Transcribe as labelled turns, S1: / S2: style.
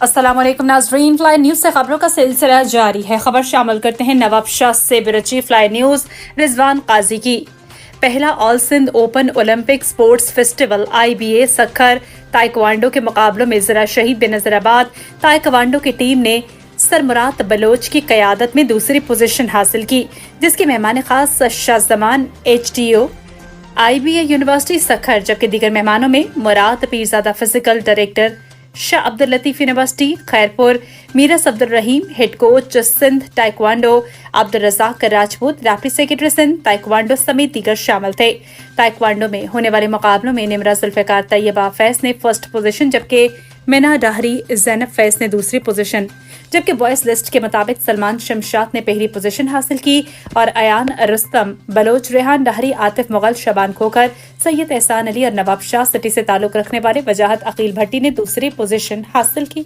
S1: السلام علیکم ناظرین، فلائی نیوز سے خبروں کا سلسلہ جاری ہے۔ خبر شامل کرتے ہیں نواب شاہ سے برچی فلائی نیوز رضوان قاضی کی۔ پہلا all Sindh open Olympic sports festival IBA Sukkur taekwondo کے مقابلوں میں ضلع شہید بنظیر آباد تائیکوانڈو کی ٹیم نے سرمرات بلوچ کی قیادت میں دوسری پوزیشن حاصل کی، جس کے مہمان خاص شاہ زمان HTO IBA یونیورسٹی سکھر، جبکہ دیگر مہمانوں میں Murad Pirzada physical director Shah Abdullatif university Khairpur, Mirs Abdulrahim head coach Sindh taekwondo, Abdulrazzaq Rajput deputy secretary Sindh taekwondo سمیت دیگر شامل تھے۔ تائیکوانڈو میں ہونے والے مقابلوں میں نمرہ ذوالفقار طیبہ فیض نے فرسٹ پوزیشن، جبکہ مینا ڈاہری زینب فیض نے دوسری پوزیشن، جبکہ بوائز لسٹ کے مطابق سلمان شمشاد نے پہلی پوزیشن حاصل کی اور ایان رستم بلوچ، ریحان ڈاہری، عاطف مغل، شبان کھوکھر، سید احسان علی اور نواب شاہ سٹی سے تعلق رکھنے والے وجاہت عقیل بھٹی نے دوسری پوزیشن حاصل کی۔